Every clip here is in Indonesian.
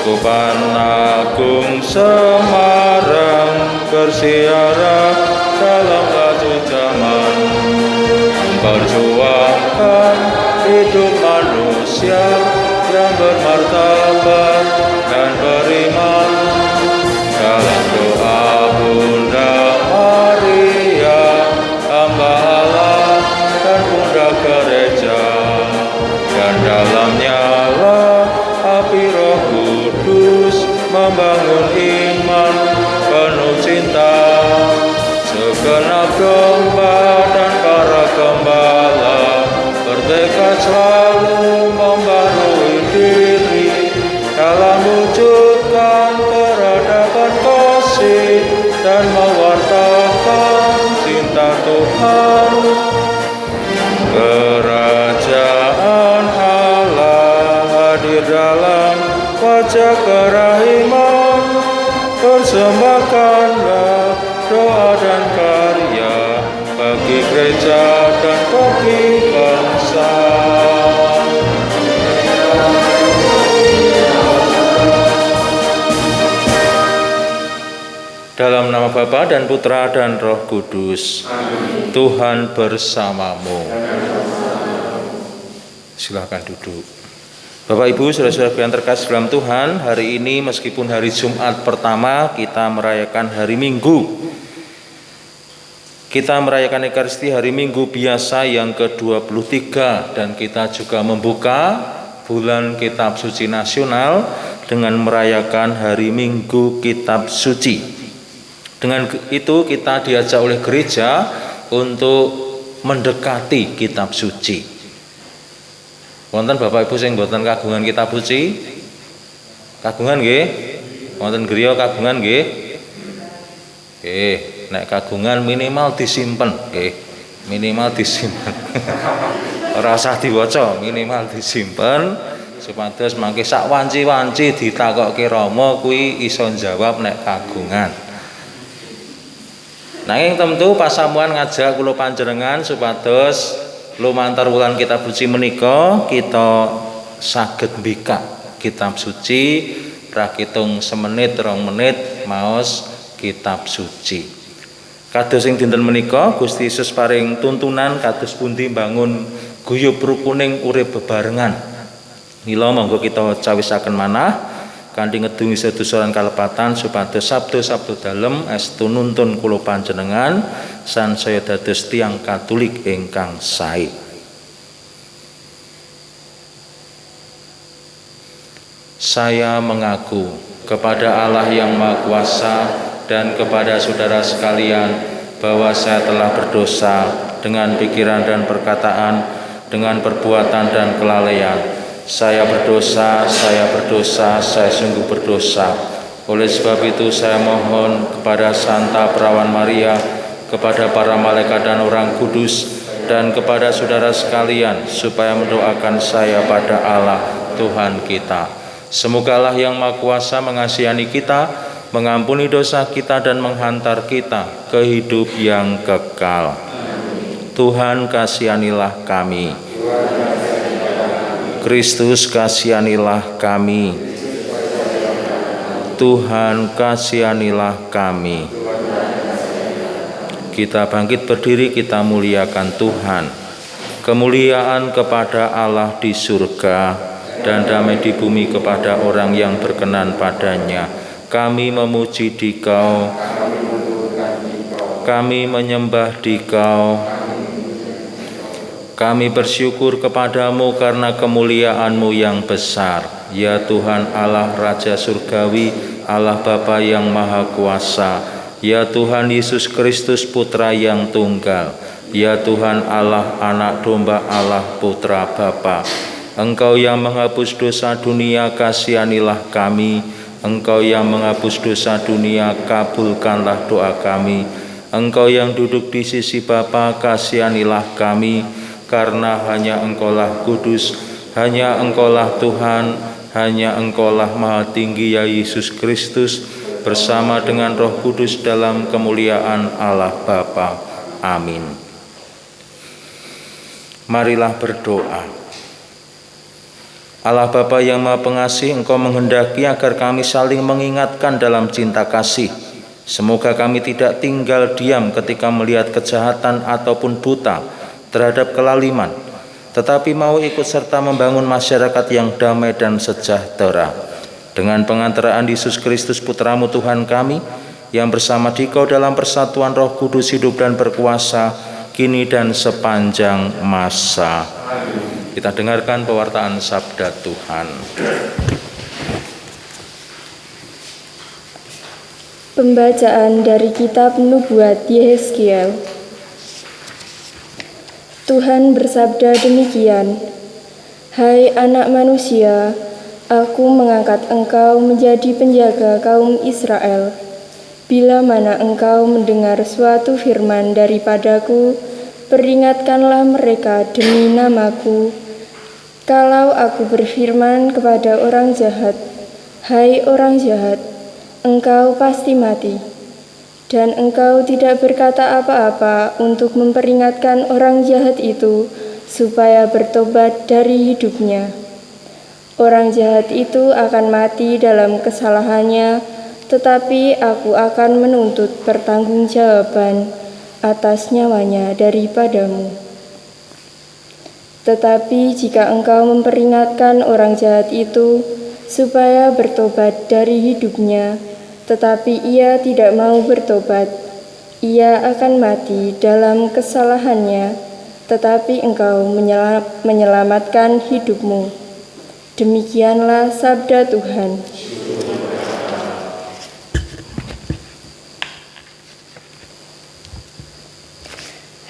Keuskupan Agung Semarang bersiara dalam laju zaman, memperjuangkan hidup manusia yang bermartabat dan beriman. Dalam doa Bunda Maria, hamba Allah dan Bunda Gereja, dan dalamnya lah api Roh Kudus membangun iman penuh cinta. Segenap domba dan para gembala bertekad selalu membarui diri dalam wujudkan peradaban kasih dan mewartakan cinta Tuhan. Kerajaan Allah hadir dalam wajah kerahiman. Persembahkanlah doa dan karya bagi gereja dan bagi bangsa. Dalam nama Bapa dan Putra dan Roh Kudus. Amin. Tuhan bersamamu. Silakan duduk. Bapak Ibu, saudara-saudara yang terkasih dalam Tuhan, hari ini meskipun hari Jumat pertama, kita merayakan hari Minggu. Kita merayakan Ekaristi hari Minggu biasa yang ke-23, dan kita juga membuka bulan Kitab Suci Nasional dengan merayakan hari Minggu Kitab Suci. Dengan itu kita diajak oleh gereja untuk mendekati Kitab Suci. Wonten Bapak Ibu sing mboten kagungan Kitab Suci? Kagungan nggih? Wonten griya kagungan nggih? Nggih, nek kagungan minimal disimpen, nggih. Minimal disimpen. Ora usah diwaca, minimal disimpen supados mangke sak wanci-wanci ditakokke Rama kuwi iso njawab nek kagungan. Nanging tentu pasamuan ngajak kula panjenengan supados lumantar wulan Kitab Suci menika kita saged mbikak Kitab Suci prakitung semenit 2 menit maos Kitab Suci. Kados sing dinten menika Gusti Yesus paring tuntunan kados pundi bangun guyub rukuning urip bebarengan. Mila monggo kita cawisaken manah kanthi ngedungi sedosoran kalepatan supados sabda-sabda dalem estu nuntun kula panjenengan sansaya dados tiyang Katolik ingkang sae. Saya mengaku kepada Allah yang Maha Kuasa dan kepada saudara sekalian bahwa saya telah berdosa dengan pikiran dan perkataan, dengan perbuatan dan kelalaian. Saya berdosa, saya sungguh berdosa. Oleh sebab itu saya mohon kepada Santa Perawan Maria, kepada para malaikat dan orang kudus, dan kepada saudara sekalian supaya mendoakan saya pada Allah Tuhan kita. Semoga Allah yang Maha Kuasa mengasihani kita, mengampuni dosa kita dan menghantar kita ke hidup yang kekal. Tuhan kasihanilah kami. Kristus kasihanilah kami. Tuhan kasihanilah kami. Kita bangkit berdiri, kita muliakan Tuhan. Kemuliaan kepada Allah di surga dan damai di bumi kepada orang yang berkenan padanya. Kami memuji Dikau, kami menyembah Dikau. Kami bersyukur kepadamu karena kemuliaan-Mu yang besar. Ya Tuhan Allah Raja Surgawi, Allah Bapa yang Maha Kuasa. Ya Tuhan Yesus Kristus Putra yang Tunggal. Ya Tuhan Allah Anak Domba Allah Putra Bapa. Engkau yang menghapus dosa dunia, kasihanilah kami. Engkau yang menghapus dosa dunia, kabulkanlah doa kami. Engkau yang duduk di sisi Bapa, kasihanilah kami. Karena hanya Engkaulah kudus, hanya Engkaulah Tuhan, hanya Engkaulah Maha Tinggi ya Yesus Kristus, bersama dengan Roh Kudus dalam kemuliaan Allah Bapa. Amin. Marilah berdoa. Allah Bapa yang Maha Pengasih, Engkau menghendaki agar kami saling mengingatkan dalam cinta kasih. Semoga kami tidak tinggal diam ketika melihat kejahatan ataupun buta terhadap kelaliman, tetapi mau ikut serta membangun masyarakat yang damai dan sejahtera. Dengan pengantaraan Yesus Kristus Putramu Tuhan kami, yang bersama Dikau dalam persatuan Roh Kudus hidup dan berkuasa, kini dan sepanjang masa. Kita dengarkan pewartaan sabda Tuhan. Pembacaan dari kitab Nubuat Yehezkiel. Tuhan bersabda demikian, "Hai anak manusia, Aku mengangkat engkau menjadi penjaga kaum Israel. Bila mana engkau mendengar suatu firman daripadaku, peringatkanlah mereka demi namaku. Kalau aku berfirman kepada orang jahat, 'Hai orang jahat, engkau pasti mati,' dan engkau tidak berkata apa-apa untuk memperingatkan orang jahat itu supaya bertobat dari hidupnya, orang jahat itu akan mati dalam kesalahannya, tetapi aku akan menuntut pertanggungjawaban atas nyawanya daripadamu. Tetapi jika engkau memperingatkan orang jahat itu supaya bertobat dari hidupnya, tetapi ia tidak mau bertobat, ia akan mati dalam kesalahannya, tetapi engkau menyelamatkan hidupmu." Demikianlah sabda Tuhan.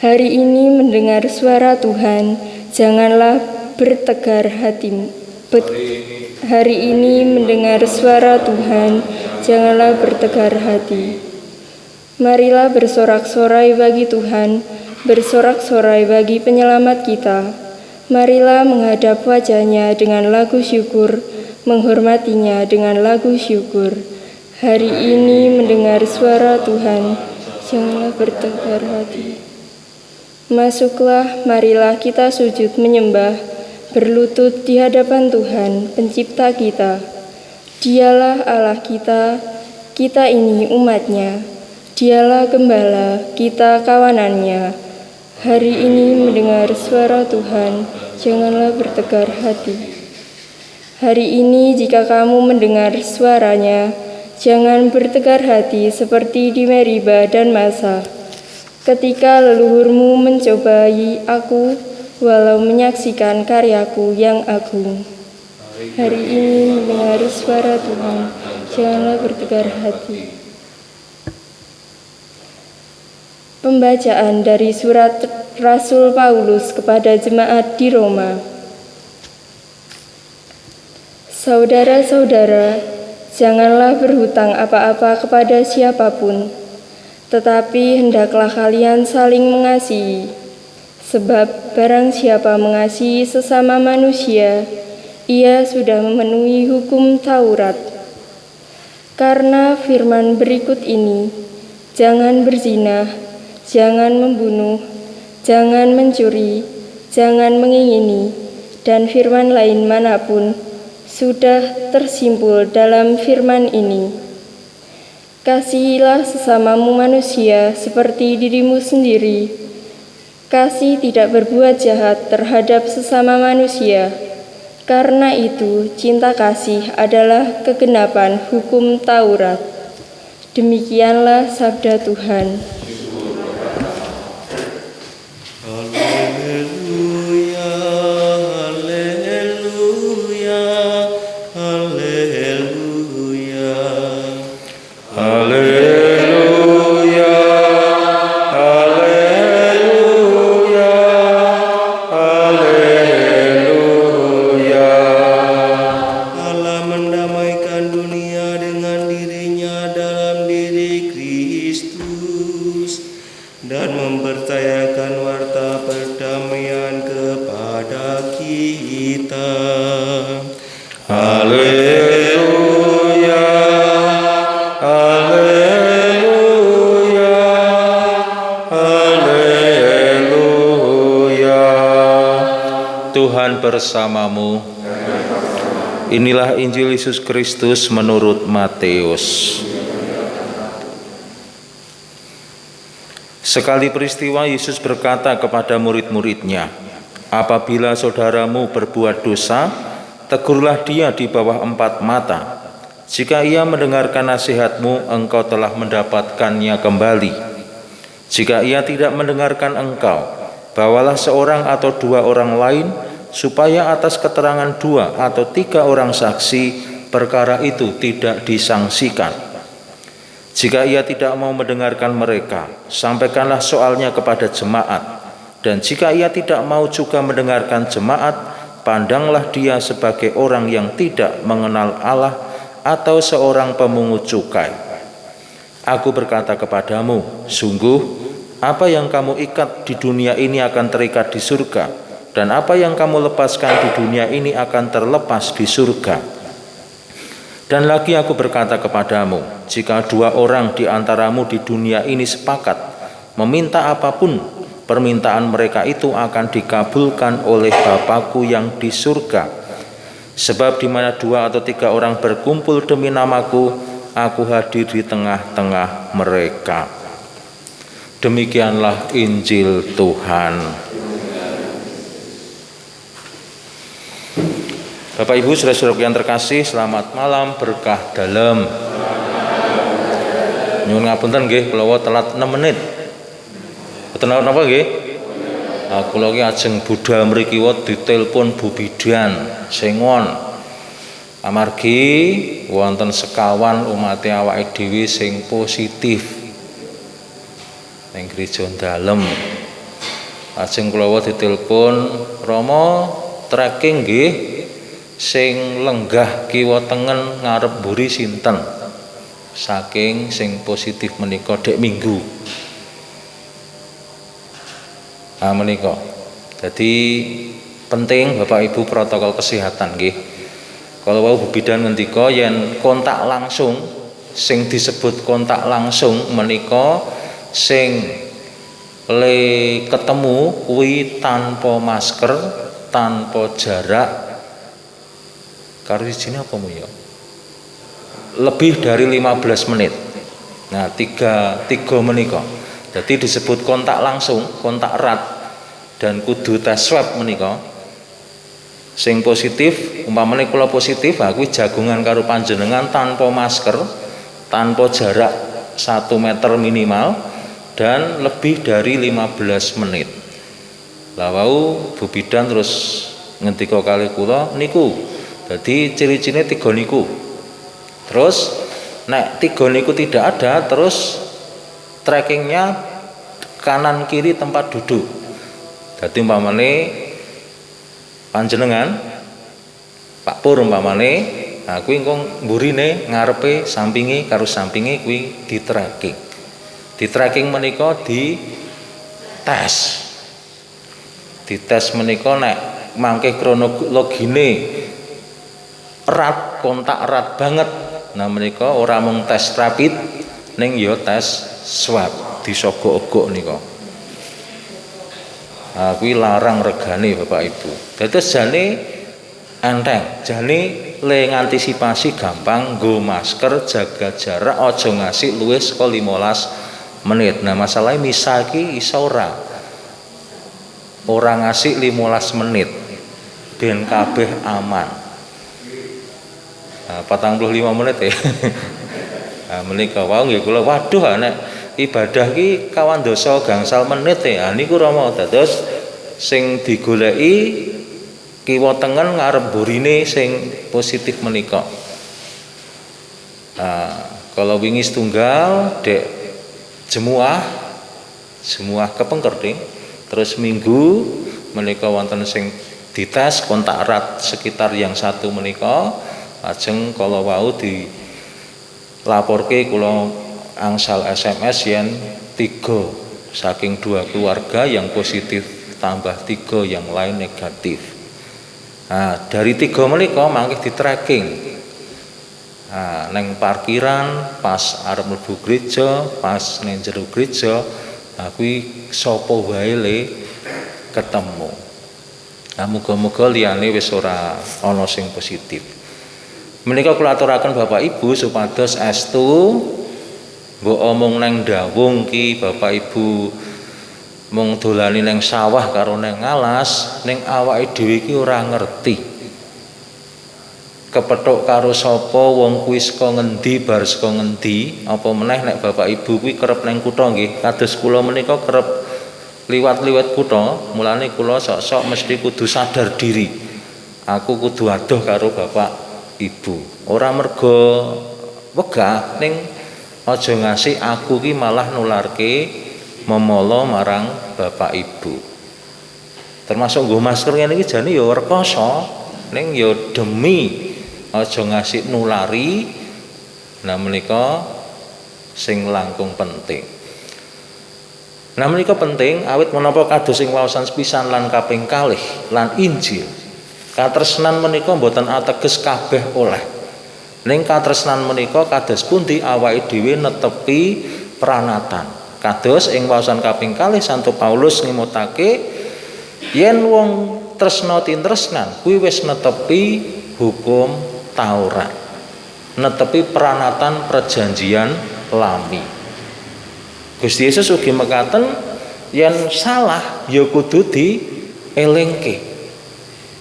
Hari ini mendengar suara Tuhan, janganlah bertegar hatimu. Hari ini mendengar suara Tuhan, janganlah bertegar hati. Marilah bersorak-sorai bagi Tuhan, bersorak-sorai bagi penyelamat kita. Marilah menghadap wajahnya dengan lagu syukur, menghormatinya dengan lagu syukur. Hari ini mendengar suara Tuhan, janganlah bertegar hati. Masuklah, marilah kita sujud menyembah, berlutut di hadapan Tuhan, pencipta kita. Dialah Allah kita, kita ini umatnya. Dialah gembala, kita kawanannya. Hari ini mendengar suara Tuhan, janganlah bertegar hati. Hari ini jika kamu mendengar suaranya, jangan bertegar hati seperti di Meriba dan Masa, ketika leluhurmu mencobai aku, walau menyaksikan karyaku yang agung. Hari ini mendengar suara Tuhan, janganlah bertegar hati. Pembacaan dari surat Rasul Paulus kepada jemaat di Roma. Saudara-saudara, janganlah berhutang apa-apa kepada siapapun, tetapi hendaklah kalian saling mengasihi. Sebab barang siapa mengasihi sesama manusia, ia sudah memenuhi hukum Taurat. Karena firman berikut ini, jangan berzina, jangan membunuh, jangan mencuri, jangan mengingini, dan firman lain manapun sudah tersimpul dalam firman ini. Kasihilah sesamamu manusia seperti dirimu sendiri. Kasih tidak berbuat jahat terhadap sesama manusia. Karena itu, cinta kasih adalah kegenapan hukum Taurat. Demikianlah sabda Tuhan. Tuhan bersamamu. Inilah Injil Yesus Kristus menurut Matius. Sekali peristiwa Yesus berkata kepada murid-muridnya, apabila saudaramu berbuat dosa, tegurlah dia di bawah 4 mata. Jika ia mendengarkan nasihatmu, engkau telah mendapatkannya kembali. Jika ia tidak mendengarkan engkau, bawalah seorang atau 2 orang lain, supaya atas keterangan 2 atau 3 orang saksi, perkara itu tidak disangsikan. Jika ia tidak mau mendengarkan mereka, sampaikanlah soalnya kepada jemaat. Dan jika ia tidak mau juga mendengarkan jemaat, pandanglah dia sebagai orang yang tidak mengenal Allah atau seorang pemungut cukai. Aku berkata kepadamu, sungguh apa yang kamu ikat di dunia ini akan terikat di surga, dan apa yang kamu lepaskan di dunia ini akan terlepas di surga. Dan lagi aku berkata kepadamu, jika 2 orang di antaramu di dunia ini sepakat meminta apapun, permintaan mereka itu akan dikabulkan oleh Bapa-Ku yang di surga. Sebab di mana 2 atau 3 orang berkumpul demi namaku, aku hadir di tengah-tengah mereka. Demikianlah Injil Tuhan. Bapak Ibu saudara-saudara yang terkasih, selamat malam, berkah dalam. Nyuwun ngapunten nggih, kula telat 6 menit. Boten napa nggih? Kula iki ajeng budal mriki ditelepon Bu Bidan Sengon. Amargi wonten sekawan umat awake dhewe sing positif ning gereja dalem. Ajeng kula ditelepon, Rama tracking nggih sing lenggah kiwa tengen ngarep mburi sinten? Saking sing positif menika dek minggu. Menika. Jadi penting Bapak Ibu protokol kesehatan nggih. Kalau wau Bu Bidan ngendika yen kontak langsung, sing disebut kontak langsung menika sing le ketemu kuwi tanpa masker, tanpa jarak. Karo isine apa mu ya? Lebih dari 15 menit. Nah, tiga menika. Jadi disebut kontak langsung, kontak erat, dan kudu tes swab menika. Sing positif, umpamane kula positif, aku jagungan karo panjenengan tanpa masker, tanpa jarak 1 meter minimal, dan lebih dari 15 menit. Lah wau Bu Bidan terus ngendika kali kula niku. Jadi ciri-cirine 3 niku. Terus nek 3 niku tidak ada, terus trackingnya kanan kiri tempat duduk. Jadi umpamane panjenengan Pak Pur umpamane, nah kuwi engko mburine ngarepe sampingi karo sampingi kuwi di tracking. Di tracking menika di tes. Di tes menika nek mangke kronologine erat, kontak erat banget. Nah menika ora mung tes rapid ning ya tes swab disogok-ogok nika. Kuwi larang regane Bapak Ibu. Dados jane enteng, jane le ngantisipasi gampang nggo masker, jaga jarak, aja ngasih luwih saka 15 menit. Nah, masalahnya misa iki iso ora ngasih 15 menit ben kabeh aman. 45 menit ya. Menika wau nggih kula waduh nek ibadah ki kawan dosa gangsal menit ya. Niku Rama dados sing digoleki kiwa tengen ngarep burine sing positif menika. Kalau wingi setunggal dek jemuah kepengkerting, terus minggu menika wonten sing dites kontak erat sekitar yang 1 menika, ajeng kalau wau dilaporke kula angsal SMS yen 3 saking 2 keluarga yang positif tambah 3 yang lain negatif. Nah, dari 3 menika mangke di tracking. Nah, neng parkiran pas arep mlebu gereja, pas neng jero gereja, kuwi sapa wae le ketemu. Nah, muga-muga liyane wis ora ana sing positif. Menika kula aturaken Bapak Ibu supados estu mbok omong neng dawung ki Bapak Ibu mung dolani neng sawah karo neng alas, ning awake dhewe iki ora ngerti. Kepethuk karo sapa wong kuwi saka ngendi bar saka ngendi, apa meneh nek Bapak Ibu kuwi kerep neng kutha nggih. Kados kula menika kerep liwat-liwat kutha, mulane kula sok-sok mesti kudu sadar diri. Aku kudu adoh karo Bapak Ibu. Ora mergo wegah ning aja ngasih aku ki malah nularke memolo marang Bapak Ibu. Termasuk nggo masker ngene iki jane ya rekoso ning ya demi aja ngasih nulari. Nah menika sing langkung penting. Nah menika penting awit menapa kados sing waosan sepisan lan kaping kalih lan Injil. Katresnan menika mboten ateges kabeh oleh. Ning katresnan menika kados pundi awake dhewe netepi pranatan. Kados ing waosan kaping kalih Santo Paulus ngemutake yen wong tresna tintresnan kuwi wis netepi hukum Taurat. Netepi pranatan perjanjian lami. Gusti Yesus ugi mekaten yen salah ya kudu dielingke.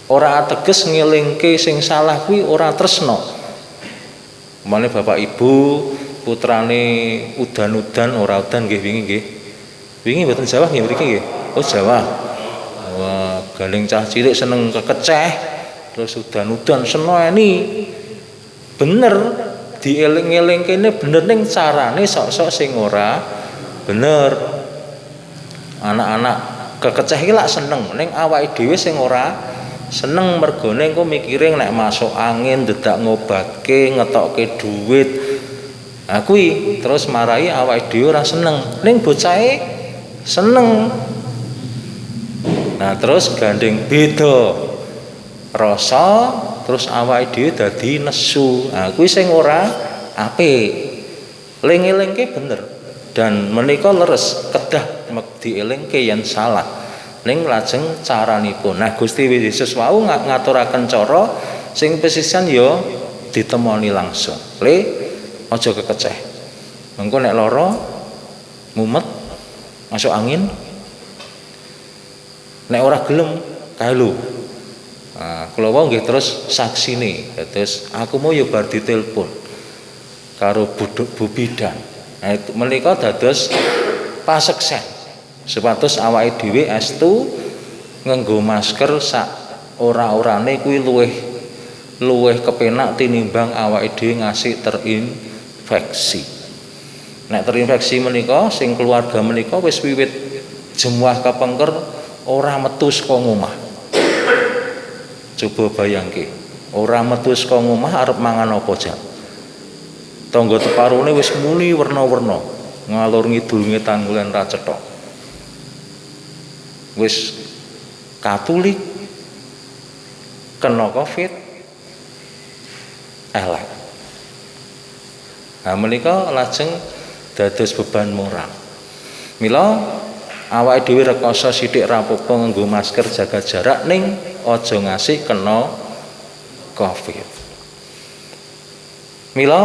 Ora ateges ngelingke sing salah kuwi ora tresna. Mane Bapak Ibu putrane udan-udan ora udan nggih wingi nggih. Wingi mboten Jawa nggih mriki nggih. Oh Jawa. Wah, galing cah cilik seneng kekeceh terus udan-udan seneni. Bener dieling-elingkene bener ning carane sok-sok sing ora bener. Anak-anak kekeceh iki lak seneng ning awake dhewe sing ora seneng mergone engko mikiring nek masuk angin dedak ngobatke ngetokke duit. Nah kuwi terus marai awake dhewe ora seneng. Ning bocahe seneng. Nah terus gandeng beda rasa terus awake dhewe dadi nesu. Nah kuwi sing ora apik. Ling-elingke bener dan menika leres kedah dielingke yen salah. Ning lajeng caranipun. Nah Gusti Yesus wau ngaturaken cara sing pesisian ya ditemoni langsung. Le aja kekeceh. Mengko nek lara mumet masuk angin. Nek ora gelem kae lho. Nah, kula wau nggih terus saksine. Terus aku mau ya bar ditelepon karo Bu Bidan. Nah menika dados paseksen. Supados awake dhewe estu nganggo masker sak ora-orane kuwi luwih kepenak tinimbang awake dhewe ngasih terinfeksi. Nek terinfeksi menika sing keluarga menika wis wiwit jemuah kepengker ora metu saka omah. Coba bayangke, ora metu saka omah arep mangan apa jan. Tangga teparone wis muni werna-werna, ngalur ngidul ngetan ngulen ra cethok. Wis Katolik kena Covid elek. Nah menika lajeng dados beban moral. Mila awake dhewe rekoso sithik rapopo nganggo masker jaga jarak ning aja ngasih kena Covid. Mila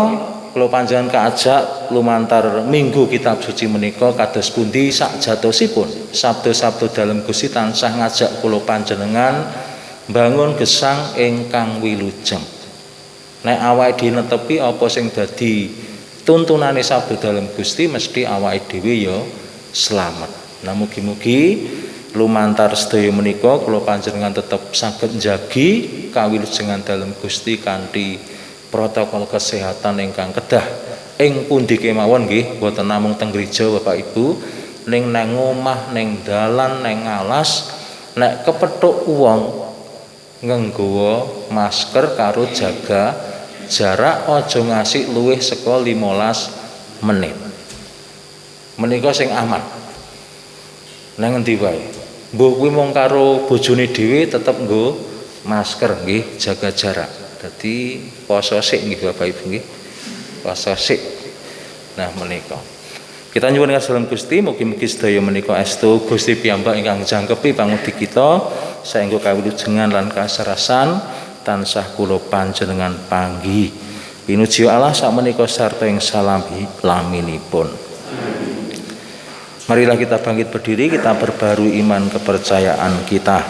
kula panjenengan kaajak lumantar minggu kitab suci menika kados pundi sakjatosipun sabda-sabda dalem Gusti tansah ngajak kula panjenengan bangun gesang ingkang wilujeng. Nek awake dhewe netepi apa sing dadi tuntunane sabda dalem Gusti mesti awake dhewe ya slamet. Nah mugi-mugi lumantar sedaya menika kula panjenengan tetep saged njagi kawilujengan dalem Gusti kanthi protokol kesehatan ingkang kedah ing pundi kemawon nggih boten namung teng gereja Bapak Ibu ning nang omah ning dalan ning alas nek kepethuk wong nganggo masker karo jaga jarak aja ngasih luwih saka 15 menit menika sing aman nang endi wae mbuh kuwi mung karo bojone dhewe tetep nggo masker nggih jaga jarak. Dadi poso sik nggih Bapak Ibu nggih. Poso sik. Nah menika. Kita nyuwun ngasalam Gusti mugi-mugi sedaya menika estu Gusti piyambak ingkang jangkepi pangudi kita saengga kawilujengan lan kasarasan tansah kula panjenengan panggih. Pinuji Allah sakmenika sarta ing salami laminipun. Marilah kita bangkit berdiri, kita perbarui iman kepercayaan kita.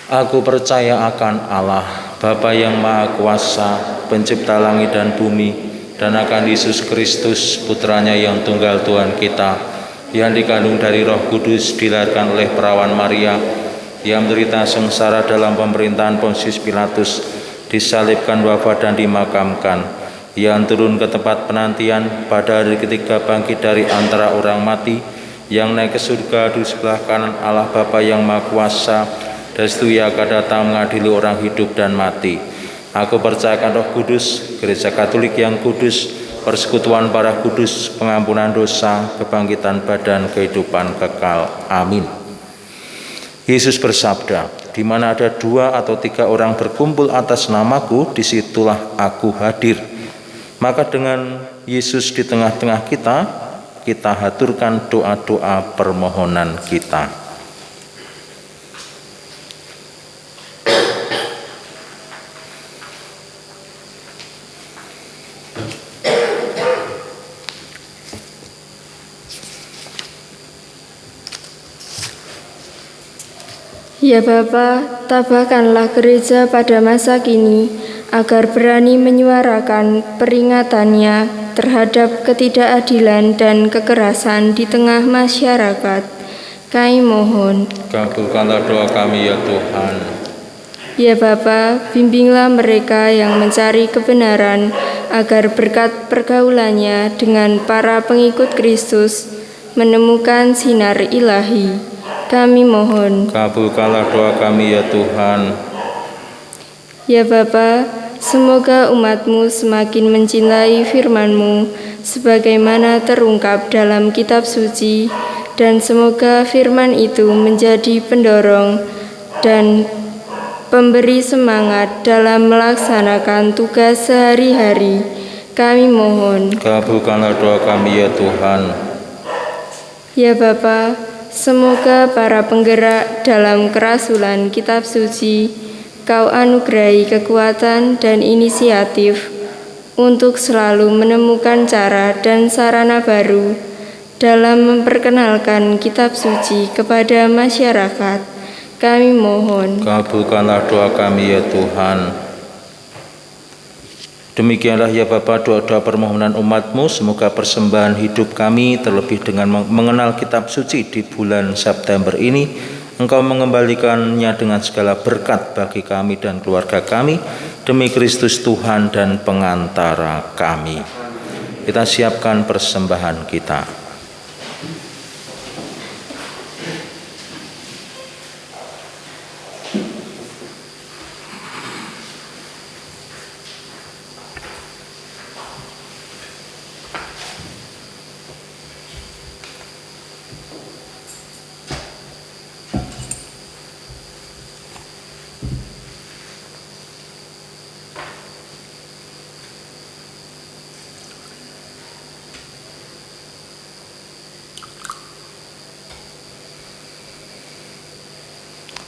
Aku percaya akan Allah, Bapa yang Maha Kuasa, pencipta langit dan bumi, dan akan Yesus Kristus, putranya yang tunggal Tuhan kita, yang dikandung dari Roh Kudus, dilahirkan oleh perawan Maria, yang menderita sengsara dalam pemerintahan Pontius Pilatus, disalibkan, wafat dan dimakamkan, yang turun ke tempat penantian, pada hari ketiga bangkit dari antara orang mati, yang naik ke surga di sebelah kanan Allah Bapa yang Maha Kuasa, dan setelah Ia akan datang mengadili orang hidup dan mati. Aku percayakan Roh Kudus, Gereja Katolik yang kudus, persekutuan para kudus, pengampunan dosa, kebangkitan badan, kehidupan kekal. Amin. Yesus bersabda, di mana ada 2 atau 3 orang berkumpul atas namaku, disitulah aku hadir. Maka dengan Yesus di tengah-tengah kita, kita haturkan doa-doa permohonan kita. Ya Bapa, tabahkanlah gereja pada masa kini, agar berani menyuarakan peringatannya terhadap ketidakadilan dan kekerasan di tengah masyarakat. Kami mohon, Kabulkanlah doa kami ya Tuhan. Ya Bapa, bimbinglah mereka yang mencari kebenaran, agar berkat pergaulannya dengan para pengikut Kristus menemukan sinar ilahi. Kami mohon, Kabulkanlah doa kami ya Tuhan. Ya Bapa, semoga umat-Mu semakin mencintai firman-Mu sebagaimana terungkap dalam kitab suci, dan semoga firman itu menjadi pendorong dan pemberi semangat dalam melaksanakan tugas sehari-hari. Kami mohon, Kabulkanlah doa kami ya Tuhan. Ya Bapa, semoga para penggerak dalam kerasulan kitab suci Kau anugerahi kekuatan dan inisiatif untuk selalu menemukan cara dan sarana baru dalam memperkenalkan kitab suci kepada masyarakat. Kami mohon, Kabulkanlah doa kami ya Tuhan. Demikianlah ya Bapa doa-doa permohonan umat-Mu, semoga persembahan hidup kami terlebih dengan mengenal kitab suci di bulan September ini, Engkau mengembalikannya dengan segala berkat bagi kami dan keluarga kami, demi Kristus Tuhan dan pengantara kami. Kita siapkan persembahan kita.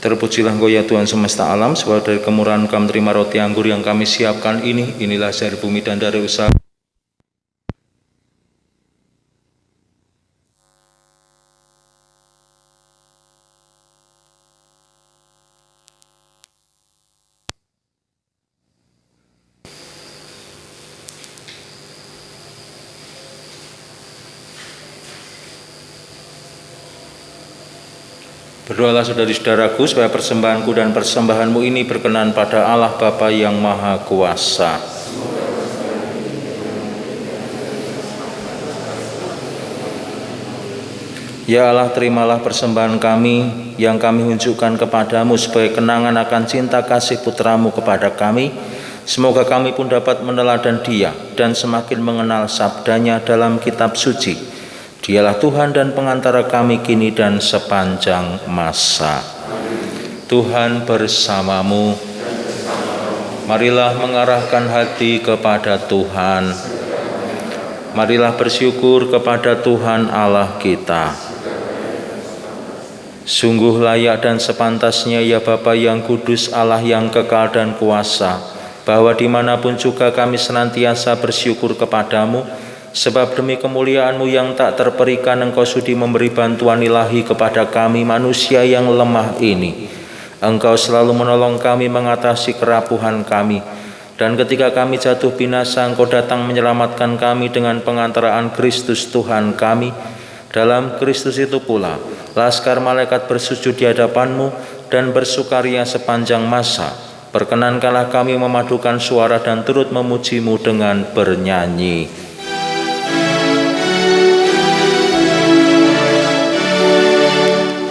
Terpujilah Engkau ya Tuhan semesta alam, sebab dari kemurahan Kami terima roti anggur yang kami siapkan ini. Inilah dari bumi dan dari usaha. Berdoalah saudari-saudaraku supaya persembahanku dan persembahanmu ini berkenan pada Allah Bapa yang Maha Kuasa. Ya Allah, terimalah persembahan kami yang kami unjukkan kepadamu sebagai kenangan akan cinta kasih putramu kepada kami. Semoga kami pun dapat meneladan Dia dan semakin mengenal sabdanya dalam kitab suci. Dialah Tuhan dan pengantara kami kini dan sepanjang masa. Tuhan bersamamu. Marilah mengarahkan hati kepada Tuhan. Marilah bersyukur kepada Tuhan Allah kita. Sungguh layak dan sepantasnya ya Bapa yang kudus, Allah yang kekal dan kuasa, bahwa dimanapun juga kami senantiasa bersyukur kepadamu, sebab demi kemuliaan-Mu yang tak terperikan Engkau sudi memberi bantuan ilahi kepada kami manusia yang lemah ini. Engkau selalu menolong kami mengatasi kerapuhan kami, dan ketika kami jatuh binasa, Engkau datang menyelamatkan kami dengan pengantaraan Kristus Tuhan kami. Dalam Kristus itu pula, laskar malaikat bersujud di hadapan-Mu dan bersukaria sepanjang masa. Perkenankanlah kami memadukan suara dan turut memuji-Mu dengan bernyanyi.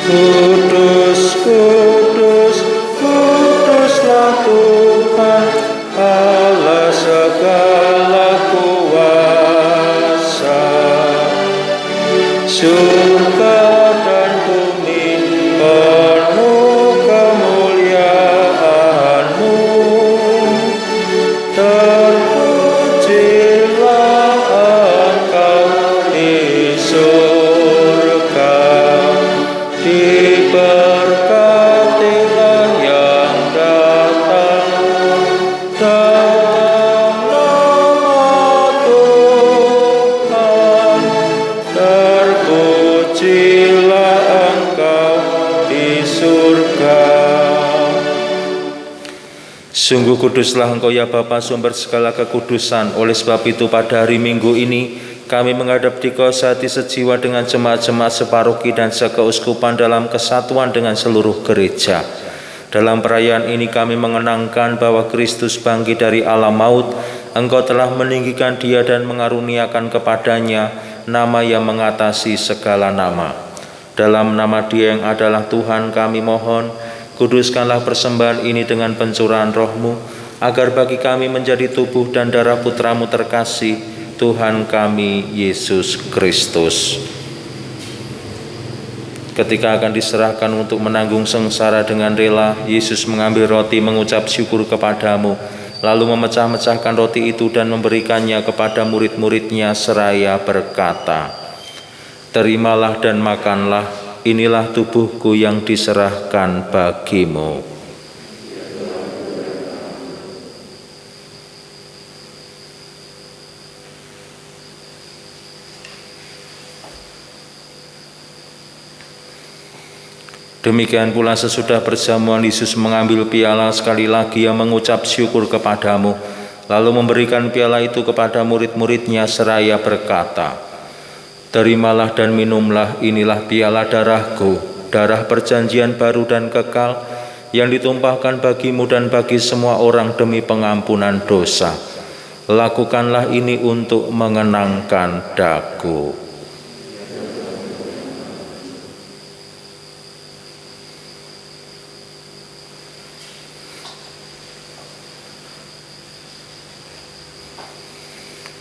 Kudus, kudus, kuduslah Tuhan, Allah segala kuasa. Surga dan bumi penuh kemuliaan-Mu. Terpujilah Engkau di surga, diberkatilah yang datang dalam nama Tuhan. Terpujilah Engkau di surga. Sungguh kuduslah Engkau ya Bapa, sumber segala kekudusan. Oleh sebab itu pada hari Minggu ini kami menghadap di Kau sehati sejiwa dengan jemaat-jemaat separoki dan sekeuskupan dalam kesatuan dengan seluruh gereja. Dalam perayaan ini kami mengenangkan bahwa Kristus bangkit dari alam maut. Engkau telah meninggikan Dia dan mengaruniakan kepadanya nama yang mengatasi segala nama. Dalam nama Dia yang adalah Tuhan kami mohon, kuduskanlah persembahan ini dengan pencurahan Roh-Mu, agar bagi kami menjadi tubuh dan darah Putra-Mu terkasih, Tuhan kami Yesus Kristus. Ketika akan diserahkan untuk menanggung sengsara dengan rela, Yesus mengambil roti, mengucap syukur kepadamu, lalu memecah-mecahkan roti itu dan memberikannya kepada murid-muridnya seraya berkata, "Terimalah dan makanlah, inilah tubuhku yang diserahkan bagimu." Demikian pula sesudah perjamuan Yesus mengambil piala, sekali lagi Ia mengucap syukur kepadamu, lalu memberikan piala itu kepada murid-muridnya seraya berkata, "Terimalah dan minumlah, inilah piala darahku, darah perjanjian baru dan kekal, yang ditumpahkan bagimu dan bagi semua orang demi pengampunan dosa. Lakukanlah ini untuk mengenangkan daku."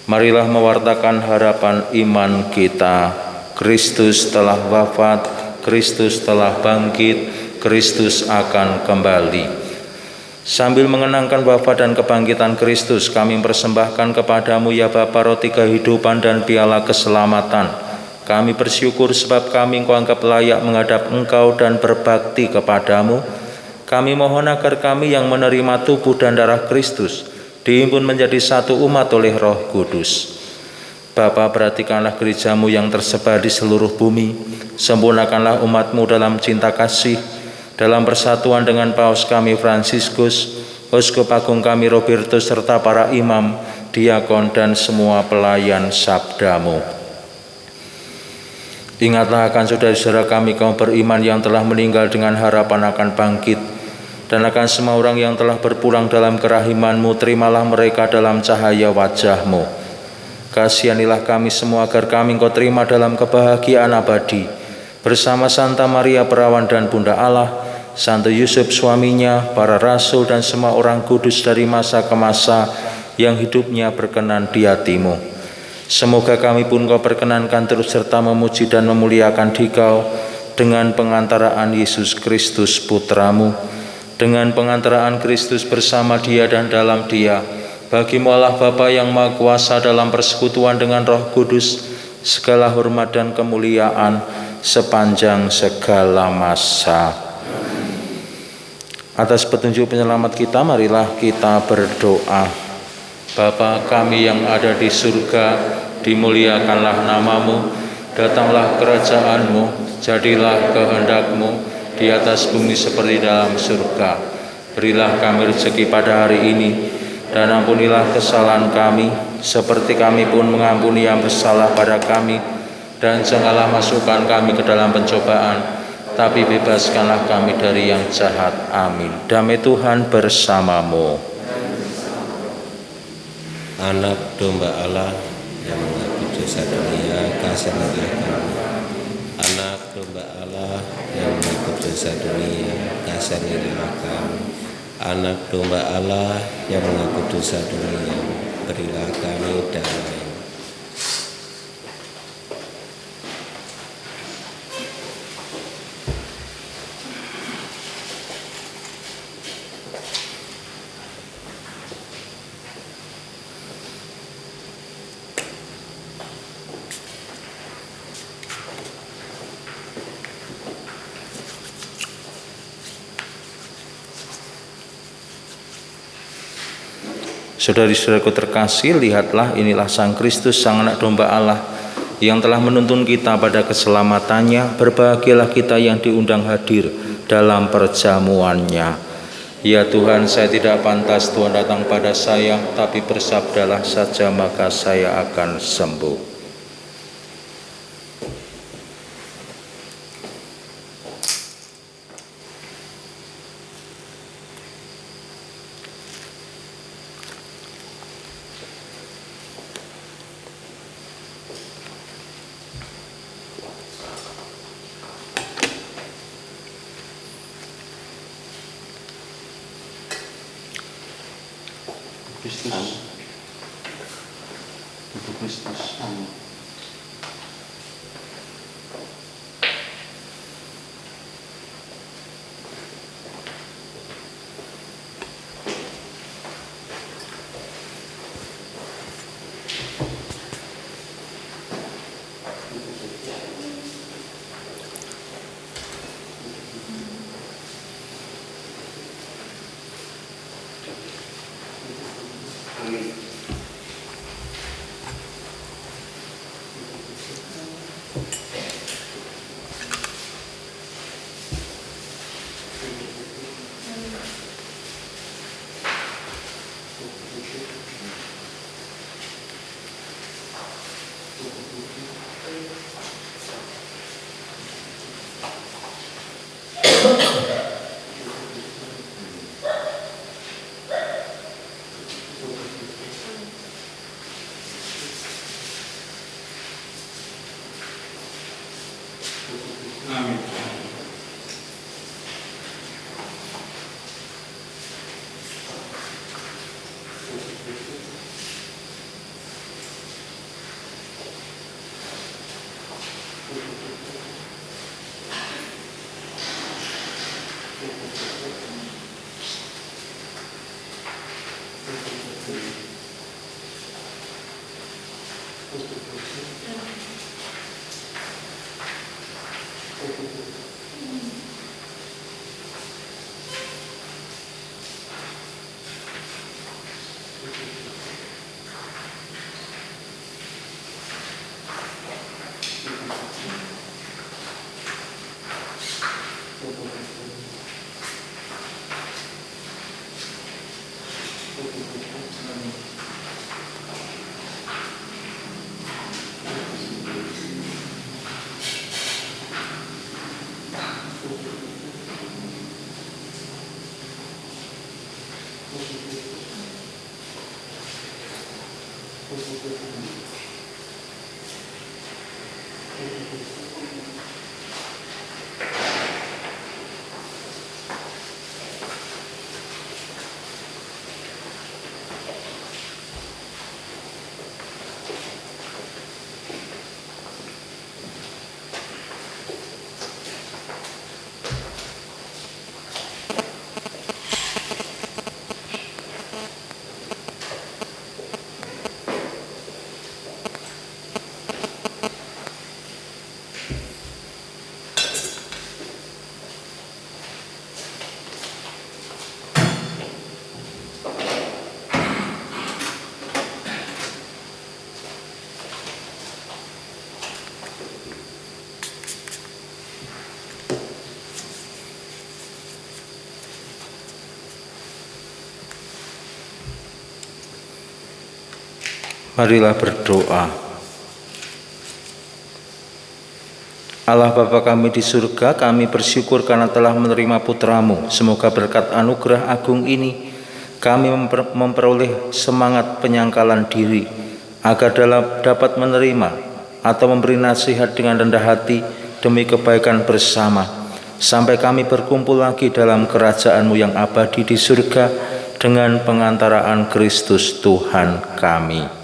Marilah mewartakan harapan iman kita. Kristus telah wafat, Kristus telah bangkit, Kristus akan kembali. Sambil mengenangkan wafat dan kebangkitan Kristus, kami persembahkan kepadamu ya Bapa roti kehidupan dan piala keselamatan. Kami bersyukur sebab kami Engkau anggap layak menghadap Engkau dan berbakti kepadamu. Kami mohon agar kami yang menerima tubuh dan darah Kristus dihimpun menjadi satu umat oleh Roh Kudus. Bapa, perhatikanlah gereja-Mu yang tersebar di seluruh bumi. Sempurnakanlah umat-Mu dalam cinta kasih, dalam persatuan dengan Paus kami Fransiskus, Uskup Agung kami Robertus, serta para imam, diakon, dan semua pelayan sabda-Mu. Ingatlah akan saudara-saudara kami kaum beriman yang telah meninggal dengan harapan akan bangkit, dan akan semua orang yang telah berpulang dalam kerahiman-Mu, terimalah mereka dalam cahaya wajah-Mu. Kasihanilah kami semua agar kami Engkau terima dalam kebahagiaan abadi, bersama Santa Maria Perawan dan Bunda Allah, Santo Yusuf suaminya, para rasul dan semua orang kudus dari masa ke masa yang hidupnya berkenan di hati-Mu. Semoga kami pun Kau perkenankan terus serta memuji dan memuliakan Dikau dengan pengantaraan Yesus Kristus Putra-Mu, dengan pengantaraan Kristus bersama Dia dan dalam Dia, bagi-Mu Allah Bapa yang Maha Kuasa dalam persekutuan dengan Roh Kudus, segala hormat dan kemuliaan sepanjang segala masa. Atas petunjuk penyelamat kita, marilah kita berdoa. Bapa kami yang ada di surga, dimuliakanlah namamu, datanglah kerajaan-Mu, jadilah kehendak-Mu di atas bumi seperti dalam surga. Berilah kami rezeki pada hari ini, dan ampunilah kesalahan kami, seperti kami pun mengampuni yang bersalah pada kami. Dan janganlah masukkan kami ke dalam pencobaan, tapi bebaskanlah kami dari yang jahat. Amin. Damai Tuhan bersamamu. Anak domba Allah yang menghapus dosa dunia, kasihanlah kami. Anak domba Allah yang menghapus dosa dunia, kasihanlah kami. Anak domba Allah yang menghapus dosa dunia, berilah kami damai. Saudari-saudaraku terkasih, lihatlah, inilah Sang Kristus, Sang Anak Domba Allah yang telah menuntun kita pada keselamatannya. Berbahagialah kita yang diundang hadir dalam perjamuannya. Ya Tuhan, saya tidak pantas Tuhan datang pada saya, tapi bersabdalah saja maka saya akan sembuh. Kristus, Tubuh Kristus. Amin. Marilah berdoa. Allah Bapa kami di surga, kami bersyukur karena telah menerima Putra-Mu. Semoga berkat anugerah agung ini kami memperoleh semangat penyangkalan diri, agar dapat menerima atau memberi nasihat dengan rendah hati demi kebaikan bersama, sampai kami berkumpul lagi dalam kerajaan-Mu yang abadi di surga dengan pengantaraan Kristus Tuhan kami.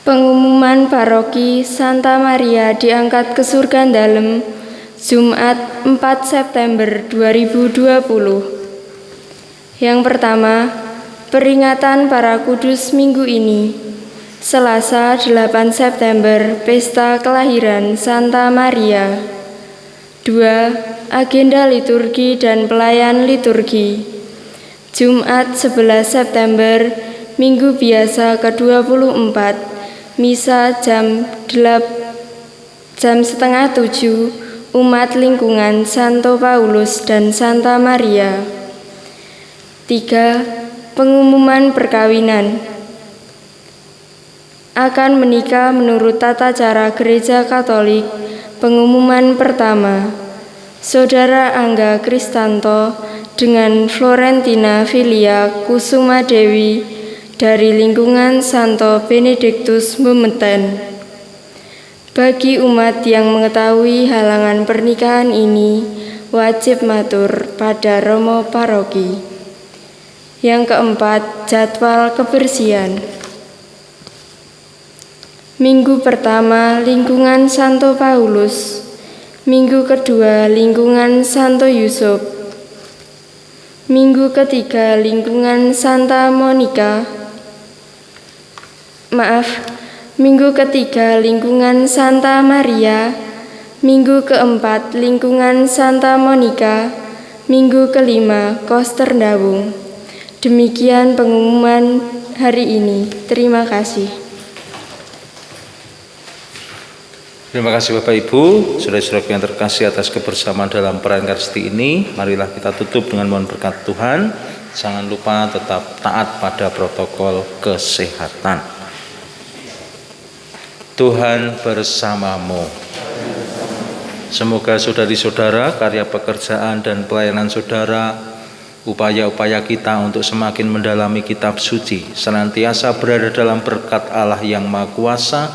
Pengumuman paroki Santa Maria diangkat ke surga dalem Jumat 4 September 2020. Yang pertama, peringatan para kudus minggu ini. Selasa 8 September, pesta kelahiran Santa Maria. 2. Agenda liturgi dan pelayan liturgi. Jumat 11 September, Minggu biasa ke-24. Misa jam 6:30 umat lingkungan Santo Paulus dan Santa Maria. 3. Pengumuman perkawinan. Akan menikah menurut tata cara Gereja Katolik. Pengumuman pertama, Saudara Angga Kristanto dengan Florentina Filia Kusuma Dewi dari lingkungan Santo Benediktus Memeten. Bagi umat yang mengetahui halangan pernikahan ini, wajib matur pada romo paroki. Yang keempat, jadwal kebersihan. Minggu pertama, lingkungan Santo Paulus. Minggu kedua, lingkungan Santo Yusuf. Minggu ketiga, lingkungan Santa Monica. Minggu ketiga lingkungan Santa Maria, minggu keempat lingkungan Santa Monica, minggu kelima Koster Dawung. Demikian pengumuman hari ini. Terima kasih. Terima kasih Bapak Ibu, saudara-saudara yang terkasih atas kebersamaan dalam perayaan Ekaristi ini. Marilah kita tutup dengan mohon berkat Tuhan. Jangan lupa tetap taat pada protokol kesehatan. Tuhan bersamamu. Semoga saudari-saudara, karya pekerjaan dan pelayanan saudara, upaya-upaya kita untuk semakin mendalami kitab suci, senantiasa berada dalam berkat Allah yang Maha Kuasa,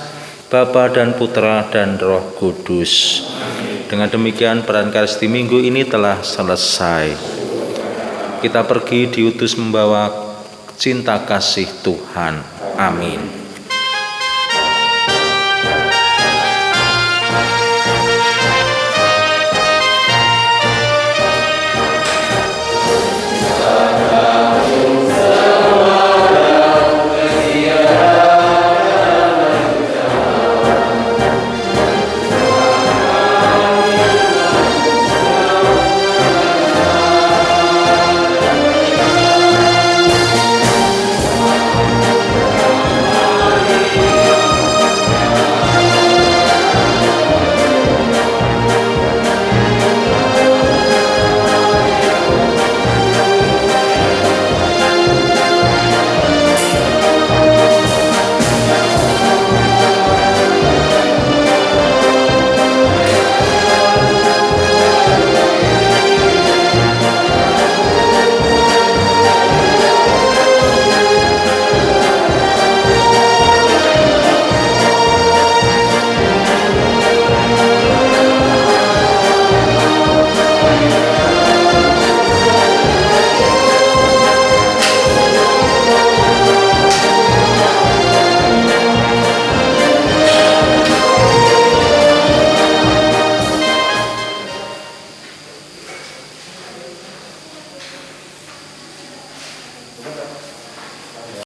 Bapa dan Putra dan Roh Kudus. Dengan demikian perayaan Ekaristi minggu ini telah selesai. Kita pergi diutus membawa cinta kasih Tuhan. Amin.